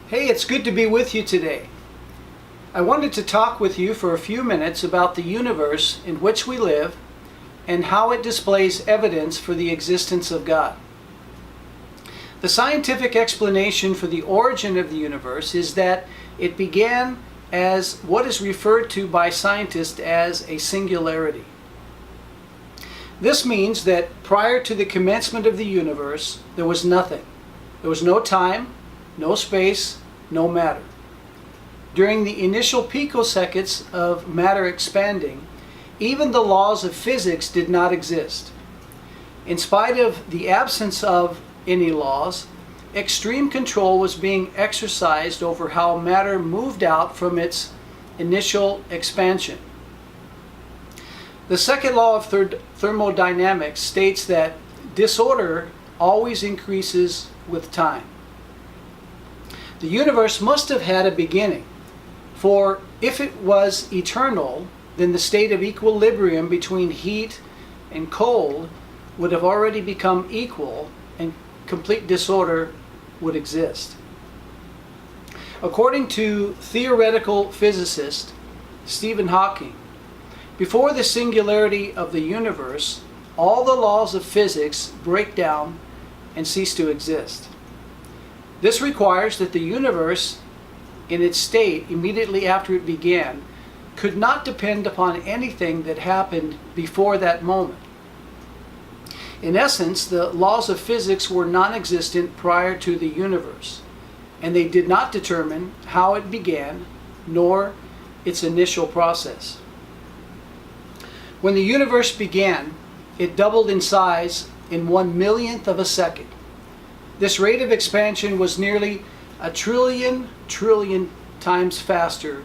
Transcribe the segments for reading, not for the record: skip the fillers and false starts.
Hey, it's good to be with you today. I wanted to talk with you for a few minutes about the universe in which we live and how it displays evidence for the existence of God. The scientific explanation for the origin of the universe is that it began as what is referred to by scientists as a singularity. This means that prior to the commencement of the universe, there was nothing. There was no time, no space, no matter. During the initial picoseconds of matter expanding, even the laws of physics did not exist. In spite of the absence of any laws, extreme control was being exercised over how matter moved out from its initial expansion. The second law of thermodynamics states that disorder always increases with time. The universe must have had a beginning, for if it was eternal, then the state of equilibrium between heat and cold would have already become equal and complete disorder would exist. According to theoretical physicist Stephen Hawking, before the singularity of the universe, all the laws of physics break down and cease to exist. This requires that the universe, in its state immediately after it began, could not depend upon anything that happened before that moment. In essence, the laws of physics were non-existent prior to the universe, and they did not determine how it began, nor its initial process. When the universe began, it doubled in size in 1/1,000,000th of a second. This rate of expansion was nearly a trillion times faster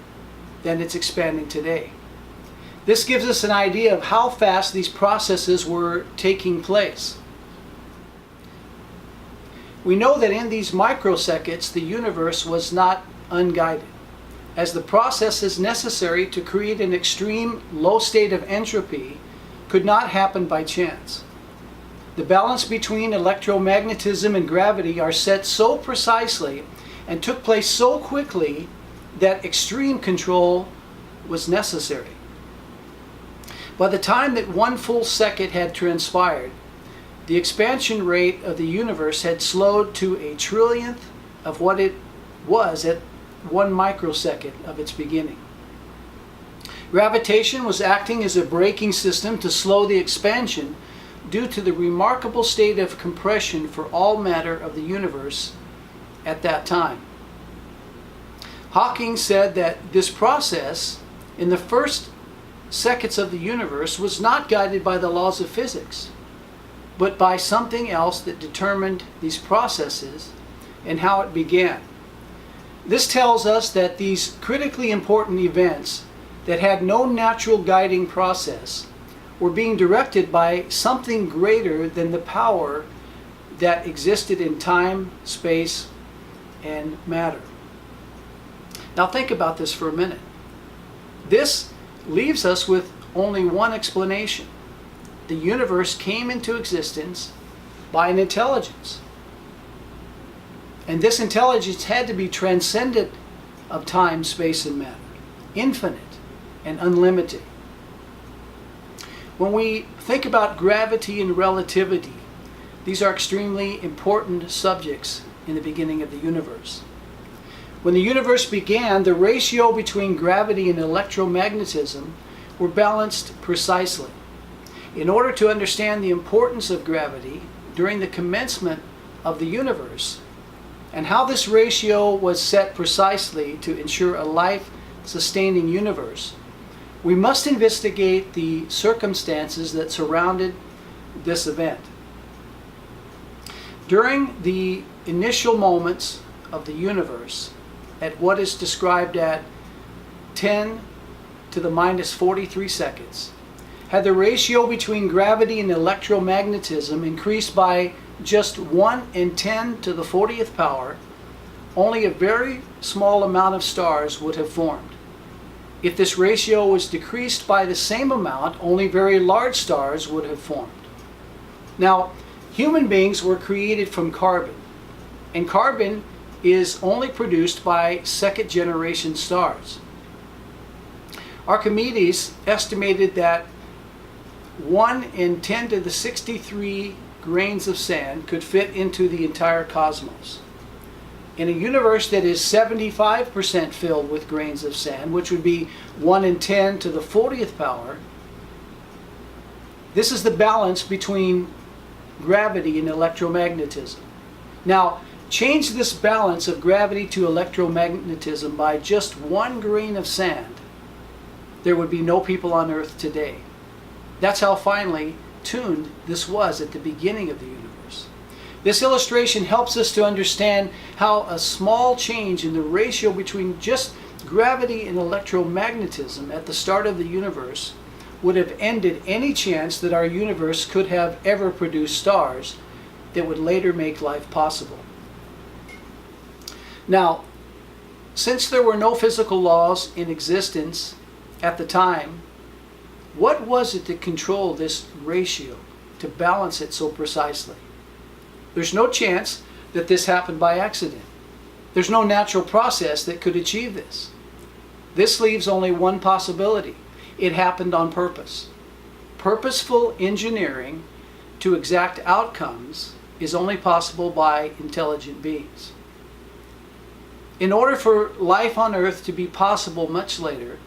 than it's expanding today. This gives us an idea of how fast these processes were taking place. We know that in these microseconds, the universe was not unguided, as the processes necessary to create an extreme low state of entropy could not happen by chance. The balance between electromagnetism and gravity are set so precisely and took place so quickly that extreme control was necessary. By the time that one full second had transpired, the expansion rate of the universe had slowed to a trillionth of what it was at 1 microsecond of its beginning. Gravitation was acting as a braking system to slow the expansion due to the remarkable state of compression for all matter of the universe at that time. Hawking said that this process in the first seconds of the universe was not guided by the laws of physics, but by something else that determined these processes and how it began. This tells us that these critically important events that had no natural guiding process were being directed by something greater than the power that existed in time, space, and matter. Now think about this for a minute. This leaves us with only one explanation. The universe came into existence by an intelligence. And this intelligence had to be transcendent of time, space, and matter, infinite and unlimited. When we think about gravity and relativity, these are extremely important subjects in the beginning of the universe. When the universe began, the ratio between gravity and electromagnetism were balanced precisely. In order to understand the importance of gravity during the commencement of the universe, and how this ratio was set precisely to ensure a life-sustaining universe, we must investigate the circumstances that surrounded this event. During the initial moments of the universe, at what is described at 10 to the minus 43 seconds, had the ratio between gravity and electromagnetism increased by just 1 in 10 to the 40th power, only a very small amount of stars would have formed. If this ratio was decreased by the same amount, only very large stars would have formed. Now, human beings were created from carbon, and carbon is only produced by second-generation stars. Archimedes estimated that 1 in 10 to the 63 grains of sand could fit into the entire cosmos. In a universe that is 75% filled with grains of sand, which would be 1 in 10 to the 40th power, this is the balance between gravity and electromagnetism. Now, change this balance of gravity to electromagnetism by just 1 grain of sand, there would be no people on Earth today. That's how finely tuned this was at the beginning of the universe. This illustration helps us to understand how a small change in the ratio between just gravity and electromagnetism at the start of the universe would have ended any chance that our universe could have ever produced stars that would later make life possible. Now, since there were no physical laws in existence at the time, what was it that controlled this ratio to balance it so precisely? There's no chance that this happened by accident. There's no natural process that could achieve this. This leaves only one possibility. It happened on purpose. Purposeful engineering to exact outcomes is only possible by intelligent beings. In order for life on Earth to be possible much later,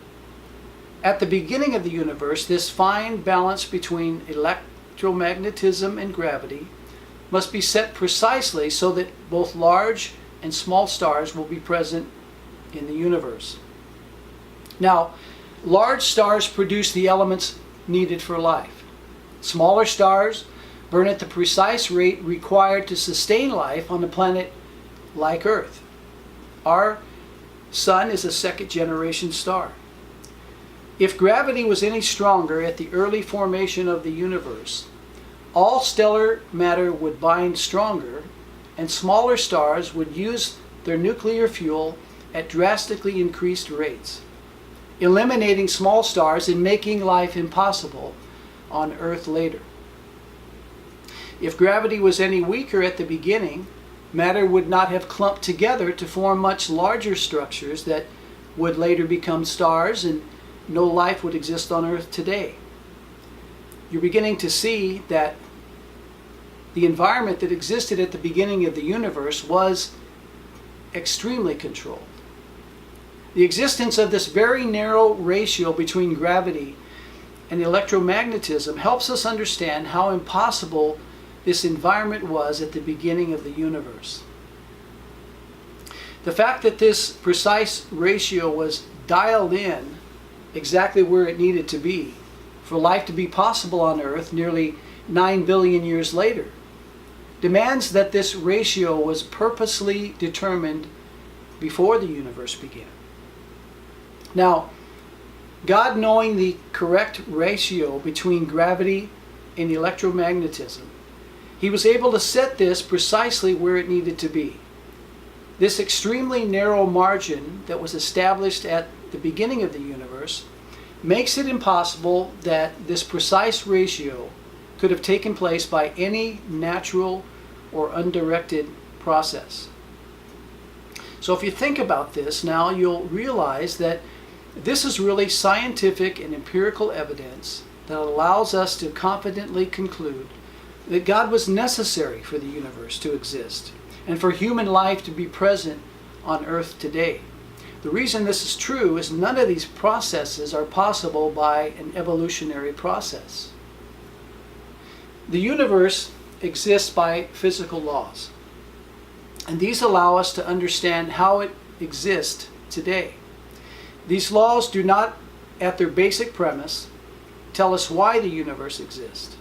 at the beginning of the universe, this fine balance between electromagnetism and gravity must be set precisely so that both large and small stars will be present in the universe. Now, large stars produce the elements needed for life. Smaller stars burn at the precise rate required to sustain life on a planet like Earth. Our sun is a second-generation star. If gravity was any stronger at the early formation of the universe, all stellar matter would bind stronger, and smaller stars would use their nuclear fuel at drastically increased rates, eliminating small stars and making life impossible on Earth later. If gravity was any weaker at the beginning, matter would not have clumped together to form much larger structures that would later become stars, and no life would exist on Earth today. You're beginning to see that the environment that existed at the beginning of the universe was extremely controlled. The existence of this very narrow ratio between gravity and electromagnetism helps us understand how impossible this environment was at the beginning of the universe. The fact that this precise ratio was dialed in exactly where it needed to be for life to be possible on Earth nearly 9 billion years later demands that this ratio was purposely determined before the universe began. Now, God, knowing the correct ratio between gravity and electromagnetism, He was able to set this precisely where it needed to be. This extremely narrow margin that was established at the beginning of the universe makes it impossible that this precise ratio could have taken place by any natural or undirected process. So if you think about this now, you'll realize that this is really scientific and empirical evidence that allows us to confidently conclude that God was necessary for the universe to exist and for human life to be present on Earth today. The reason this is true is none of these processes are possible by an evolutionary process. The universe exists by physical laws, and these allow us to understand how it exists today. These laws do not, at their basic premise, tell us why the universe exists.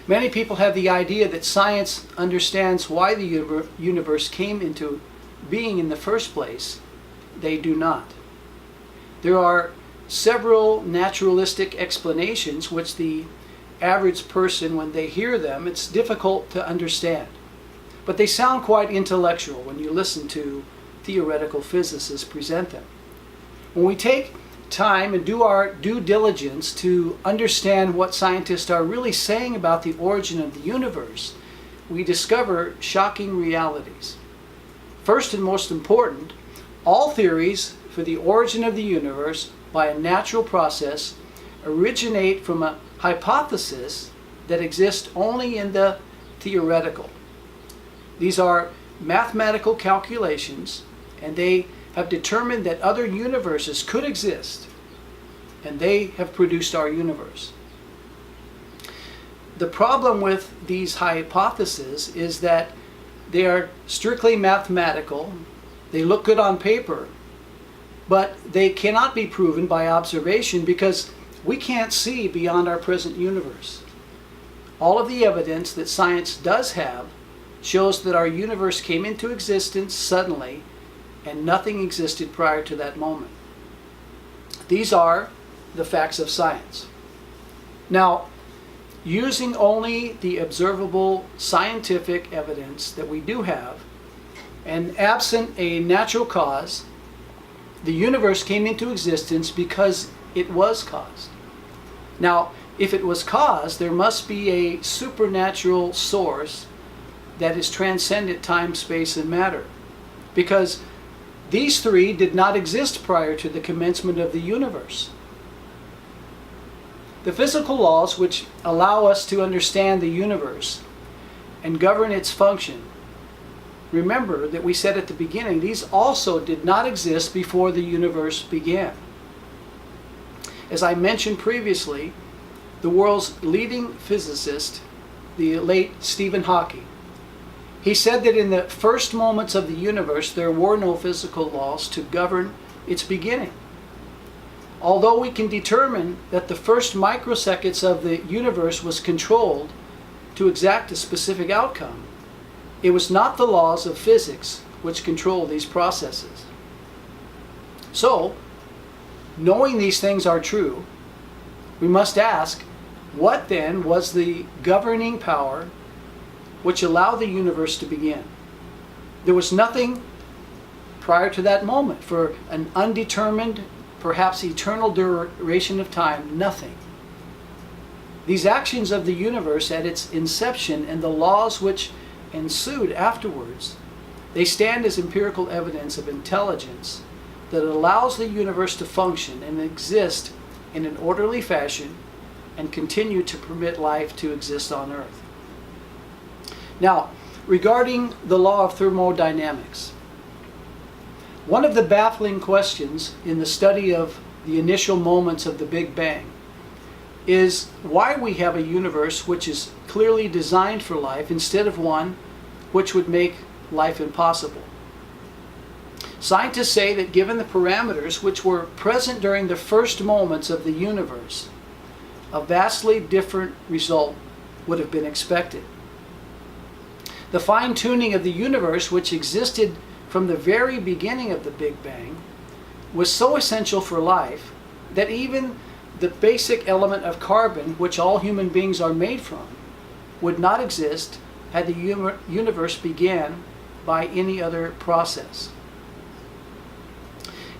Many people have the idea that science understands why the universe came into being in the first place. They do not. There are several naturalistic explanations which the average person, when they hear them, it's difficult to understand. But they sound quite intellectual when you listen to theoretical physicists present them. When we take time and do our due diligence to understand what scientists are really saying about the origin of the universe, we discover shocking realities. First and most important, all theories for the origin of the universe by a natural process originate from a hypothesis that exists only in the theoretical. These are mathematical calculations, and they have determined that other universes could exist, and they have produced our universe. The problem with these hypotheses is that they are strictly mathematical. They look good on paper, but they cannot be proven by observation because we can't see beyond our present universe. All of the evidence that science does have shows that our universe came into existence suddenly and nothing existed prior to that moment. These are the facts of science. Now, using only the observable scientific evidence that we do have, and absent a natural cause, the universe came into existence because it was caused. Now, if it was caused, there must be a supernatural source that is transcendent time, space, and matter. Because these three did not exist prior to the commencement of the universe. The physical laws which allow us to understand the universe and govern its function, remember that we said at the beginning, these also did not exist before the universe began. As I mentioned previously, the world's leading physicist, the late Stephen Hawking, he said that in the first moments of the universe there were no physical laws to govern its beginning. Although we can determine that the first microseconds of the universe was controlled to exact a specific outcome, it was not the laws of physics which control these processes. So, knowing these things are true, we must ask, what then was the governing power which allowed the universe to begin? There was nothing prior to that moment. For an undetermined, perhaps eternal duration of time, nothing. These actions of the universe at its inception and the laws which ensued afterwards, they stand as empirical evidence of intelligence that allows the universe to function and exist in an orderly fashion and continue to permit life to exist on Earth. Now, regarding the law of thermodynamics, one of the baffling questions in the study of the initial moments of the Big Bang is why we have a universe which is clearly designed for life instead of one which would make life impossible. Scientists say that given the parameters which were present during the first moments of the universe, a vastly different result would have been expected. The fine-tuning of the universe, which existed from the very beginning of the Big Bang, was so essential for life that even the basic element of carbon, which all human beings are made from, would not exist had the universe began by any other process.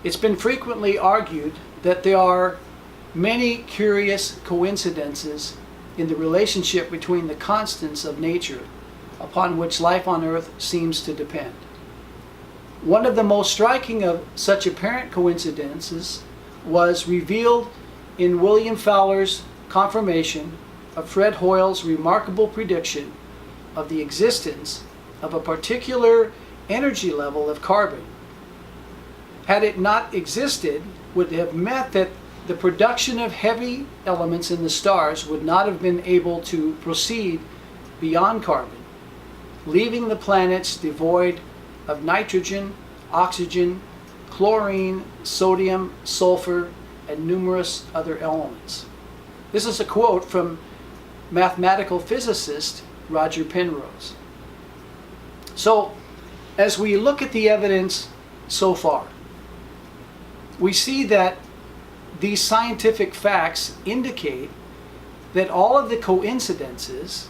It's been frequently argued that there are many curious coincidences in the relationship between the constants of nature upon which life on Earth seems to depend. One of the most striking of such apparent coincidences was revealed in William Fowler's confirmation of Fred Hoyle's remarkable prediction of the existence of a particular energy level of carbon. Had it not existed, would have meant that the production of heavy elements in the stars would not have been able to proceed beyond carbon, leaving the planets devoid of nitrogen, oxygen, chlorine, sodium, sulfur, and numerous other elements. This is a quote from mathematical physicist Roger Penrose. So, as we look at the evidence so far, we see that these scientific facts indicate that all of the coincidences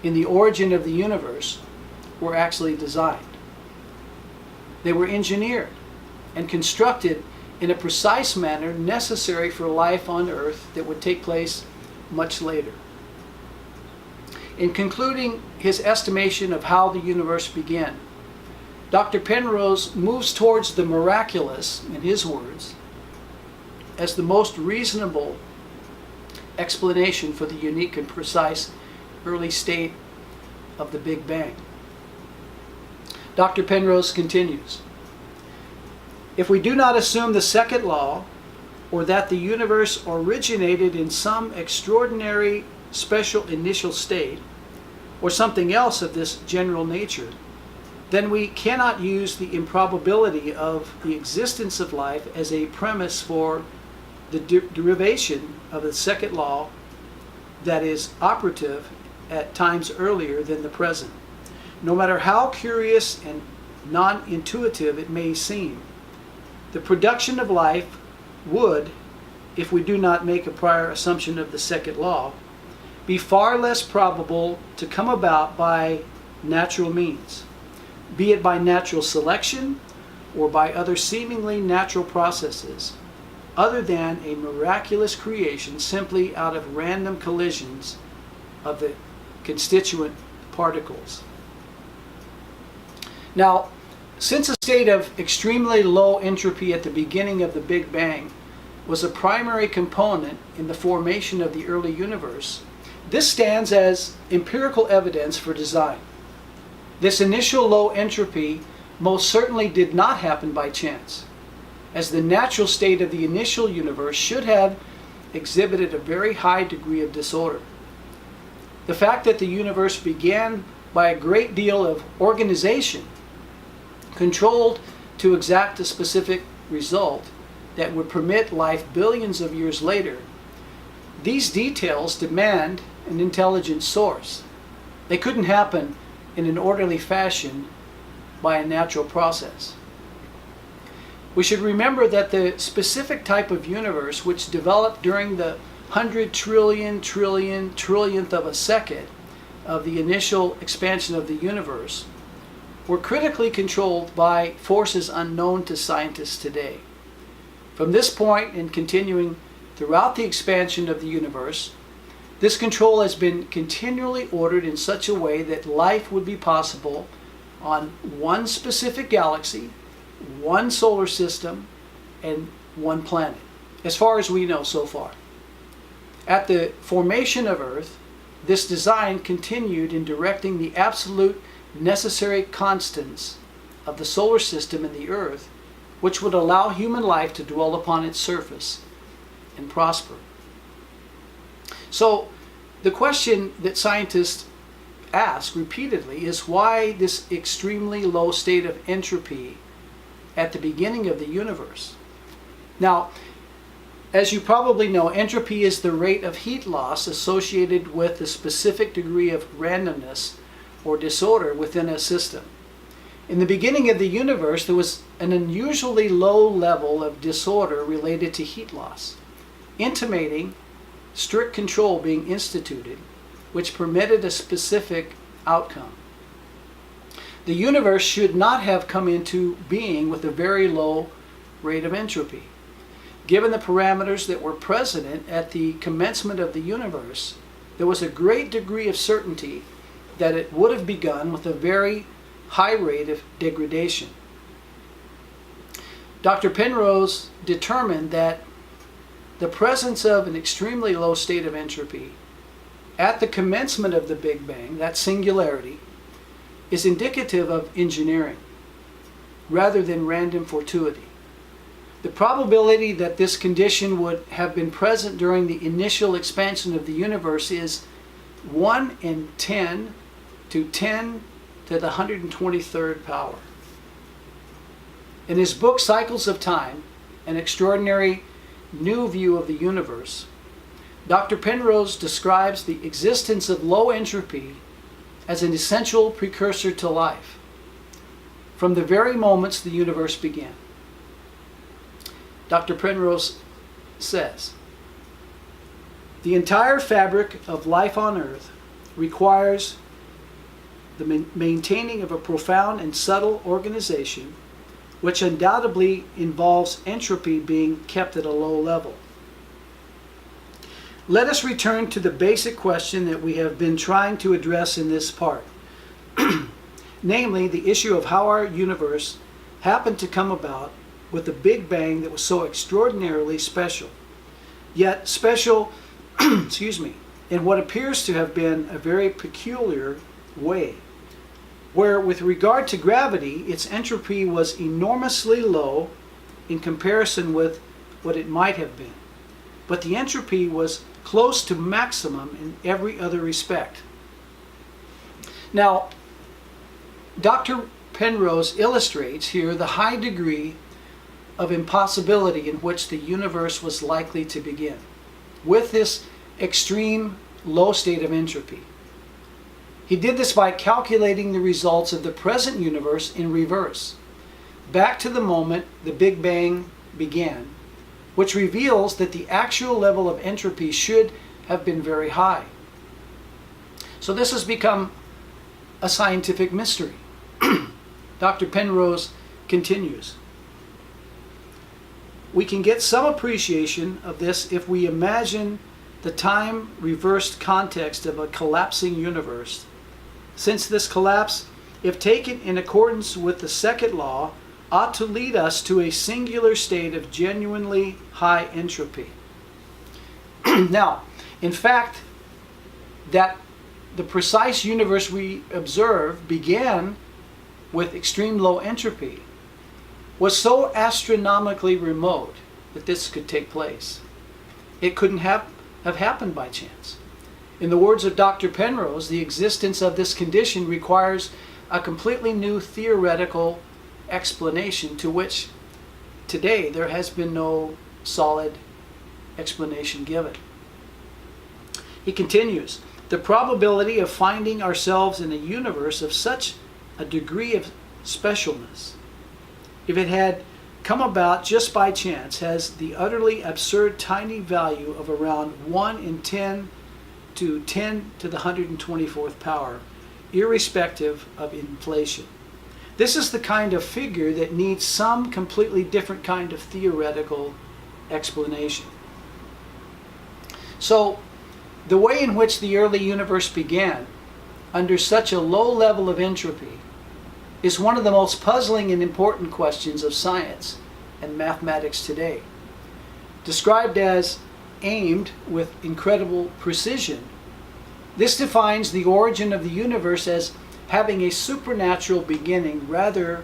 in the origin of the universe were actually designed. They were engineered and constructed in a precise manner necessary for life on Earth that would take place much later. In concluding his estimation of how the universe began, Dr. Penrose moves towards the miraculous, in his words, as the most reasonable explanation for the unique and precise early state of the Big Bang. Dr. Penrose continues, if we do not assume the second law, or that the universe originated in some extraordinary special initial state, or something else of this general nature, then we cannot use the improbability of the existence of life as a premise for the derivation of the second law that is operative at times earlier than the present. No matter how curious and non-intuitive it may seem, the production of life would, if we do not make a prior assumption of the second law, be far less probable to come about by natural means, be it by natural selection or by other seemingly natural processes, other than a miraculous creation simply out of random collisions of the constituent particles. Now, since a state of extremely low entropy at the beginning of the Big Bang was a primary component in the formation of the early universe, this stands as empirical evidence for design. This initial low entropy most certainly did not happen by chance, as the natural state of the initial universe should have exhibited a very high degree of disorder. The fact that the universe began by a great deal of organization, controlled to exact a specific result that would permit life billions of years later, these details demand an intelligent source. They couldn't happen in an orderly fashion by a natural process. We should remember that the specific type of universe which developed during the 100 trillionth of a second of the initial expansion of the universe were critically controlled by forces unknown to scientists today. From this point and continuing throughout the expansion of the universe, this control has been continually ordered in such a way that life would be possible on one specific galaxy, one solar system, and one planet, as far as we know so far. At the formation of Earth, this design continued in directing the absolute necessary constants of the solar system and the Earth, which would allow human life to dwell upon its surface and prosper. So, the question that scientists ask repeatedly is why this extremely low state of entropy at the beginning of the universe? Now, as you probably know, entropy is the rate of heat loss associated with a specific degree of randomness or disorder within a system. In the beginning of the universe, there was an unusually low level of disorder related to heat loss, intimating strict control being instituted, which permitted a specific outcome. The universe should not have come into being with a very low rate of entropy. Given the parameters that were present at the commencement of the universe, there was a great degree of certainty that it would have begun with a very high rate of degradation. Dr. Penrose determined that the presence of an extremely low state of entropy at the commencement of the Big Bang, that singularity, is indicative of engineering rather than random fortuity. The probability that this condition would have been present during the initial expansion of the universe is 1 in 10 to 10 to the 123rd power. In his book, Cycles of Time, An Extraordinary New View of the Universe, Dr. Penrose describes the existence of low entropy as an essential precursor to life from the very moments the universe began. Dr. Penrose says, the entire fabric of life on Earth requires the maintaining of a profound and subtle organization, which undoubtedly involves entropy being kept at a low level. Let us return to the basic question that we have been trying to address in this part. namely the issue of how our universe happened to come about with a Big Bang that was so extraordinarily special. Yet special, excuse me, in what appears to have been a very peculiar way, where with regard to gravity, its entropy was enormously low in comparison with what it might have been. But the entropy was close to maximum in every other respect. Now, Dr. Penrose illustrates here the high degree of impossibility in which the universe was likely to begin, with this extreme low state of entropy. He did this by calculating the results of the present universe in reverse, back to the moment the Big Bang began, which reveals that the actual level of entropy should have been very high. So this has become a scientific mystery. Dr. Penrose continues. We can get some appreciation of this if we imagine the time reversed context of a collapsing universe, since this collapse, if taken in accordance with the second law, ought to lead us to a singular state of genuinely high entropy. Now, in fact, that the precise universe we observe began with extreme low entropy was so astronomically remote that this could take place. It couldn't have happened by chance. In the words of Dr. Penrose, the existence of this condition requires a completely new theoretical explanation to which today there has been no solid explanation given. He continues, the probability of finding ourselves in a universe of such a degree of specialness, if it had come about just by chance, has the utterly absurd tiny value of around 1 in 10 to 10 to the 124th power, irrespective of inflation. This is the kind of figure that needs some completely different kind of theoretical explanation. So, the way in which the early universe began, under such a low level of entropy, is one of the most puzzling and important questions of science and mathematics today. Described as aimed with incredible precision, this defines the origin of the universe as having a supernatural beginning rather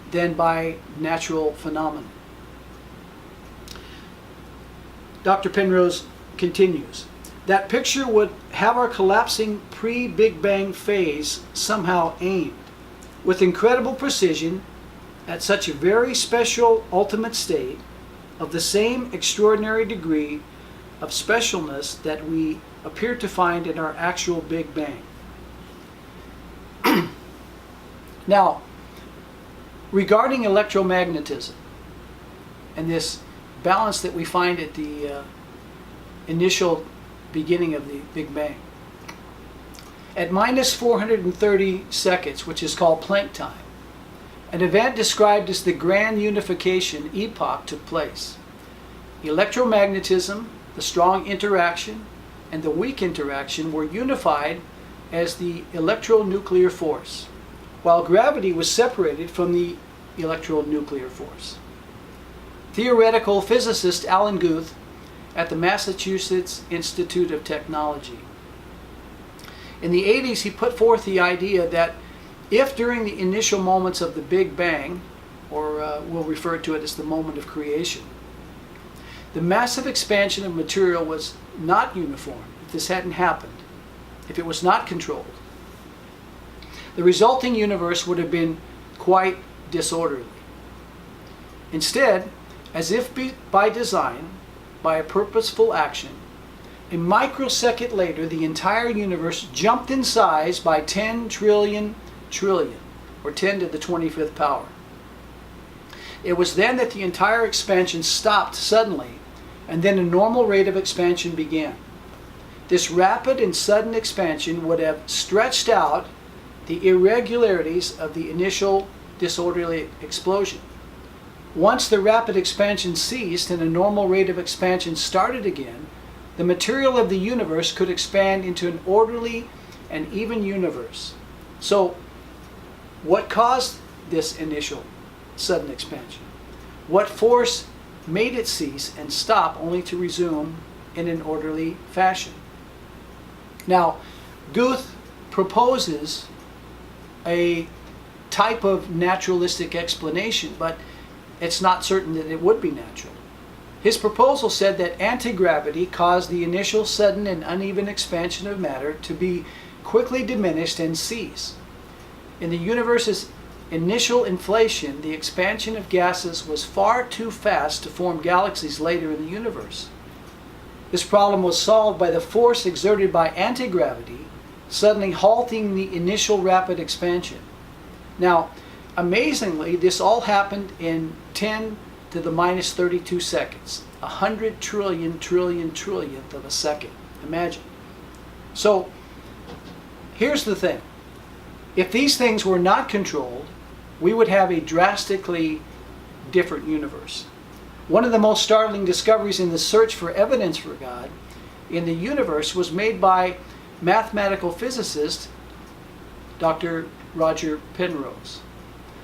than by natural phenomena. Dr. Penrose continues, that picture would have our collapsing pre-Big Bang phase somehow aimed with incredible precision at such a very special ultimate state of the same extraordinary degree of specialness that we appear to find in our actual Big Bang. Now, regarding electromagnetism and this balance that we find at the initial beginning of the Big Bang, at minus 430 seconds, which is called Planck time, an event described as the grand unification epoch took place. Electromagnetism, the strong interaction, and the weak interaction were unified as the electronuclear force, while gravity was separated from the electronuclear force. Theoretical physicist Alan Guth at the Massachusetts Institute of Technology. In the 80s, he put forth the idea that if during the initial moments of the Big Bang, or we'll refer to it as the moment of creation, the massive expansion of material was not uniform, if this hadn't happened, if it was not controlled, the resulting universe would have been quite disorderly. Instead, as if by design, by a purposeful action, a microsecond later, the entire universe jumped in size by 10 trillion, or 10 to the 25th power. It was then that the entire expansion stopped suddenly, and then a normal rate of expansion began. This rapid and sudden expansion would have stretched out the irregularities of the initial disorderly explosion. Once the rapid expansion ceased and a normal rate of expansion started again, the material of the universe could expand into an orderly and even universe. So, What caused this initial sudden expansion? What force made it cease and stop only to resume in an orderly fashion? Now, Guth proposes a type of naturalistic explanation, but it's not certain that it would be natural. His proposal said that anti-gravity caused the initial sudden and uneven expansion of matter to be quickly diminished and cease. In the universe's initial inflation, the expansion of gases was far too fast to form galaxies later in the universe. This problem was solved by the force exerted by anti-gravity suddenly halting the initial rapid expansion. Now, amazingly, this all happened in 10 to the minus 32 seconds, 100 trillionth of a second. Imagine. So, here's the thing. If these things were not controlled, we would have a drastically different universe. One of the most startling discoveries in the search for evidence for God in the universe was made by mathematical physicist Dr. Roger Penrose.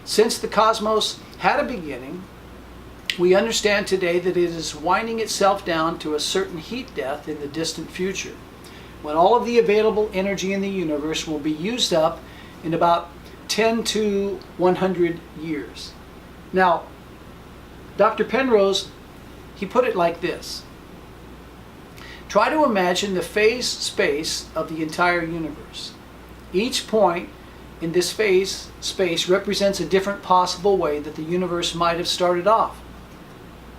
Since the cosmos had a beginning, we understand today that it is winding itself down to a certain heat death in the distant future, when all of the available energy in the universe will be used up in about 10 to 100 years. Now, Dr. Penrose, he put it like this. Try to imagine the phase space of the entire universe. Each point in this phase space represents a different possible way that the universe might have started off.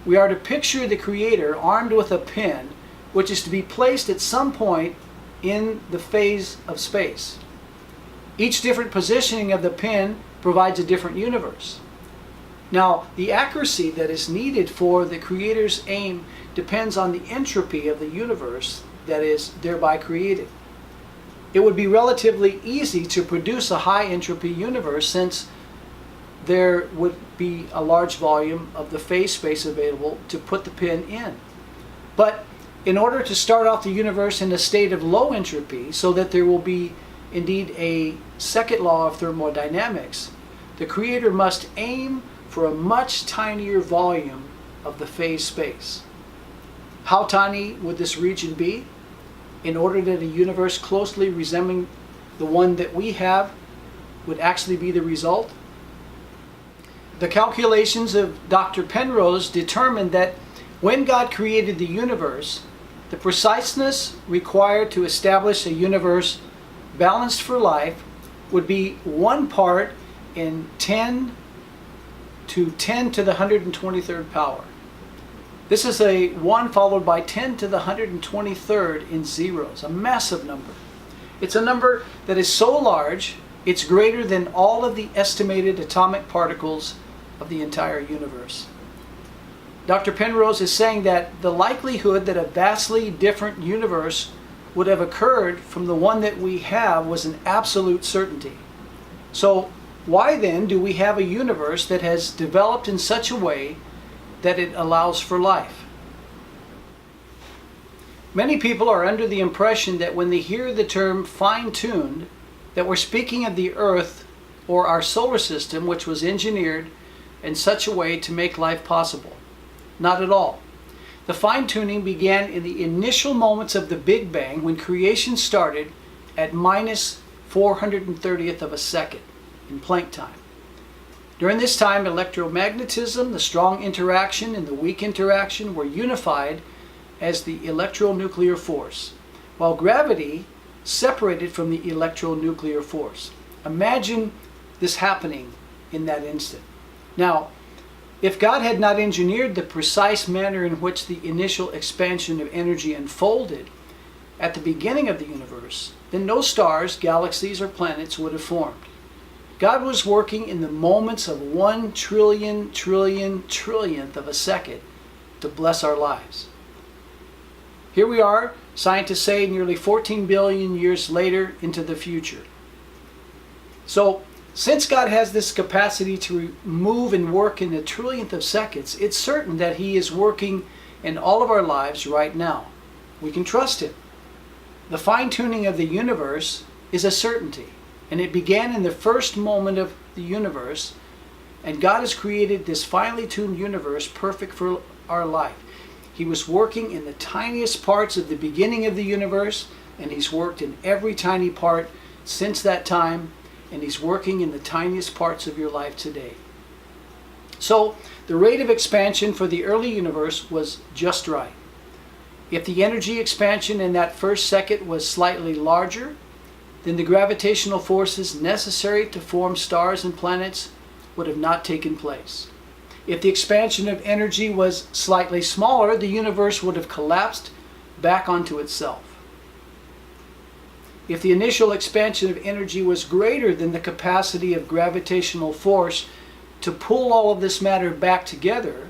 We are to picture the Creator armed with a pin, which is to be placed at some point in the phase of space. Each different positioning of the pin provides a different universe. Now, the accuracy that is needed for the Creator's aim depends on the entropy of the universe that is thereby created. It would be relatively easy to produce a high entropy universe since there would be a large volume of the phase space available to put the pin in. But in order to start off the universe in a state of low entropy, so that there will be indeed a second law of thermodynamics, the Creator must aim for a much tinier volume of the phase space. How tiny would this region be in order that a universe closely resembling the one that we have would actually be the result? The calculations of Dr. Penrose determined that when God created the universe, the preciseness required to establish a universe balanced for life would be 1 part in 10 to the 123rd power. This is a 1 followed by 10 to the 123rd in zeros, a massive number. It's a number that is so large, it's greater than all of the estimated atomic particles of the entire universe. Dr. Penrose is saying that the likelihood that a vastly different universe would have occurred from the one that we have was an absolute certainty. So why then do we have a universe that has developed in such a way that it allows for life? Many people are under the impression that when they hear the term fine-tuned, that we're speaking of the Earth or our solar system, which was engineered in such a way to make life possible. Not at all. The fine-tuning began in the initial moments of the Big Bang, when creation started at minus 430th of a second in Planck time. During this time, electromagnetism, the strong interaction and the weak interaction were unified as the electronuclear force, while gravity separated from the electronuclear force. Imagine this happening in that instant. Now, if God had not engineered the precise manner in which the initial expansion of energy unfolded at the beginning of the universe, then no stars, galaxies, or planets would have formed. God was working in the moments of 1 trillionth of a second to bless our lives. Here we are, scientists say, nearly 14 billion years later into the future. So, since God has this capacity to move and work in a trillionth of seconds, it's certain that He is working in all of our lives right now. We can trust Him. The fine-tuning of the universe is a certainty, and it began in the first moment of the universe, and God has created this finely tuned universe perfect for our life. He was working in the tiniest parts at the beginning of the universe, and He's worked in every tiny part since that time, and He's working in the tiniest parts of your life today. So the rate of expansion for the early universe was just right. If the energy expansion in that first second was slightly larger, then the gravitational forces necessary to form stars and planets would have not taken place. If the expansion of energy was slightly smaller, the universe would have collapsed back onto itself. If the initial expansion of energy was greater than the capacity of gravitational force to pull all of this matter back together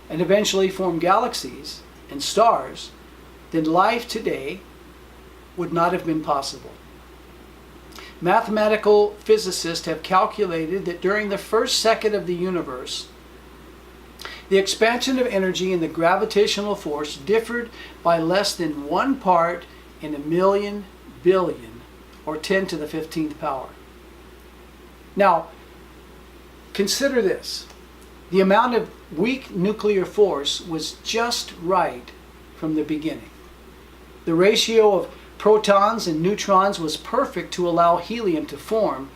and eventually form galaxies and stars, then life today would not have been possible. Mathematical physicists have calculated that during the first second of the universe, the expansion of energy and the gravitational force differed by less than 1 part in a million billion, or 10 to the 15th power. Now, consider this. The amount of weak nuclear force was just right from the beginning. The ratio of protons and neutrons was perfect to allow helium to form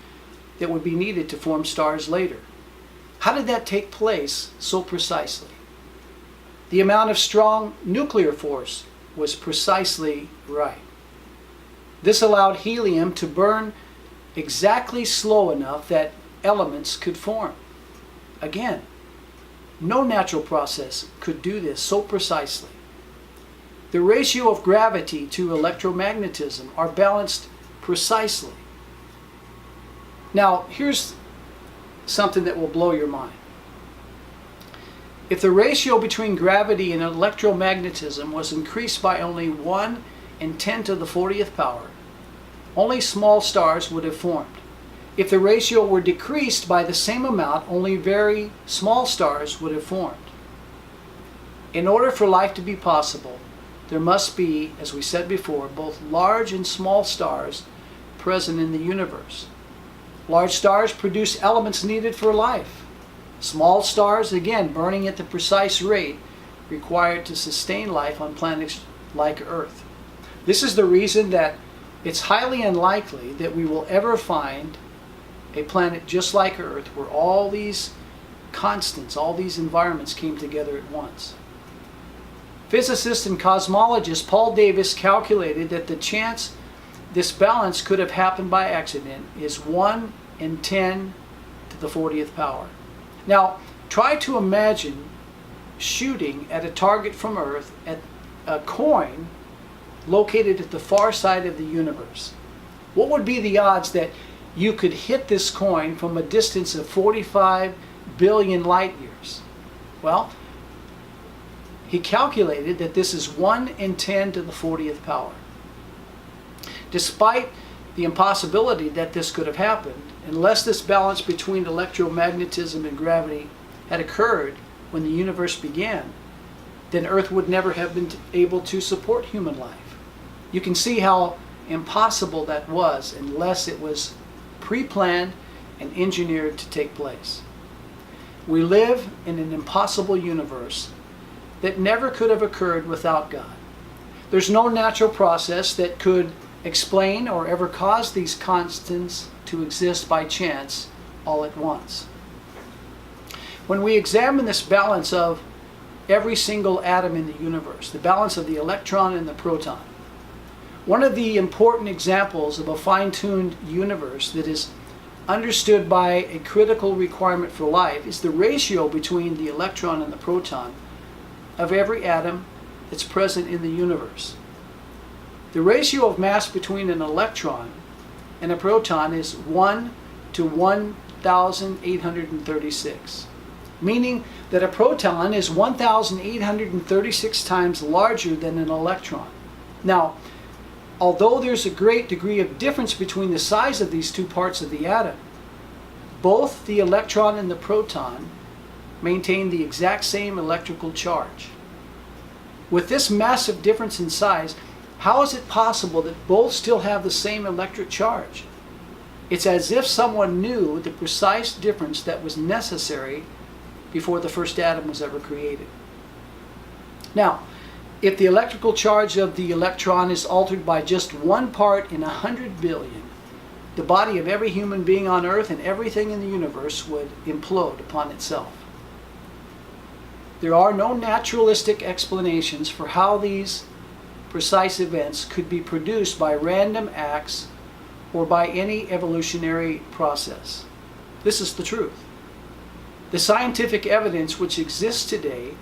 that would be needed to form stars later. How did that take place so precisely? The amount of strong nuclear force was precisely right. This allowed helium to burn exactly slow enough that elements could form. Again, no natural process could do this so precisely. The ratio of gravity to electromagnetism are balanced precisely. Now, here's something that will blow your mind. If the ratio between gravity and electromagnetism was increased by only 1 in 10 to the 40th power, only small stars would have formed. If the ratio were decreased by the same amount, only very small stars would have formed. In order for life to be possible, there must be, as we said before, both large and small stars present in the universe. Large stars produce elements needed for life. Small stars, again, burning at the precise rate required to sustain life on planets like Earth. This is the reason that it's highly unlikely that we will ever find a planet just like Earth where all these constants, all these environments came together at once. Physicist and cosmologist Paul Davies calculated that the chance this balance could have happened by accident is 1 in 10 to the 40th power. Now, try to imagine shooting at a target from Earth at a coin located at the far side of the universe. What would be the odds that you could hit this coin from a distance of 45 billion light years? Well, he calculated that this is 1 in 10 to the 40th power. Despite the impossibility that this could have happened, unless this balance between electromagnetism and gravity had occurred when the universe began, then Earth would never have been able to support human life. You can see how impossible that was unless it was pre-planned and engineered to take place. We live in an impossible universe that never could have occurred without God. There's no natural process that could explain or ever cause these constants to exist by chance all at once. When we examine this balance of every single atom in the universe, the balance of the electron and the proton, one of the important examples of a fine-tuned universe that is understood by a critical requirement for life is the ratio between the electron and the proton of every atom that's present in the universe. The ratio of mass between an electron and a proton is 1 to 1,836, meaning that a proton is 1,836 times larger than an electron. Now, although there's a great degree of difference between the size of these two parts of the atom, both the electron and the proton maintain the exact same electrical charge. With this massive difference in size, how is it possible that both still have the same electric charge? It's as if someone knew the precise difference that was necessary before the first atom was ever created. Now, if the electrical charge of the electron is altered by just 1 part in 100 billion, the body of every human being on earth and everything in the universe would implode upon itself. There are no naturalistic explanations for how these precise events could be produced by random acts or by any evolutionary process. This is the truth. The scientific evidence which exists today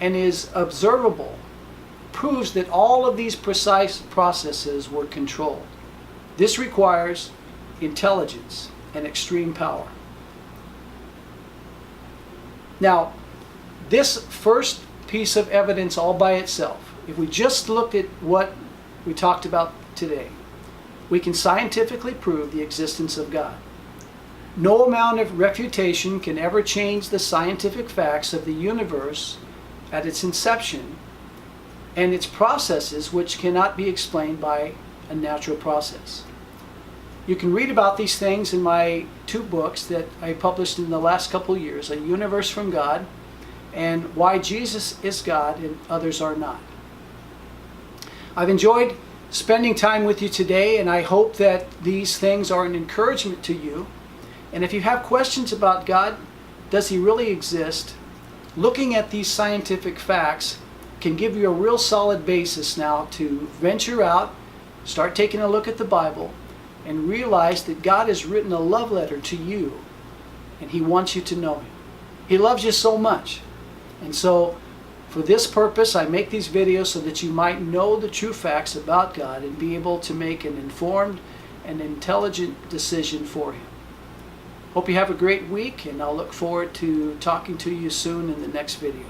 and is observable proves that all of these precise processes were controlled. This requires intelligence and extreme power. Now, this first piece of evidence all by itself, if we just look at what we talked about today, we can scientifically prove the existence of God. No amount of refutation can ever change the scientific facts of the universe at its inception and its processes, which cannot be explained by a natural process. You can read about these things in my 2 books that I published in the last couple of years, A Universe from God and Why Jesus is God and Others Are Not. I've enjoyed spending time with you today, and I hope that these things are an encouragement to you. And if you have questions about God, does He really exist? Looking at these scientific facts can give you a real solid basis now to venture out, start taking a look at the Bible, and realize that God has written a love letter to you, and He wants you to know Him. He loves you so much. And so, for this purpose, I make these videos so that you might know the true facts about God and be able to make an informed and intelligent decision for Him. Hope you have a great week, and I'll look forward to talking to you soon in the next video.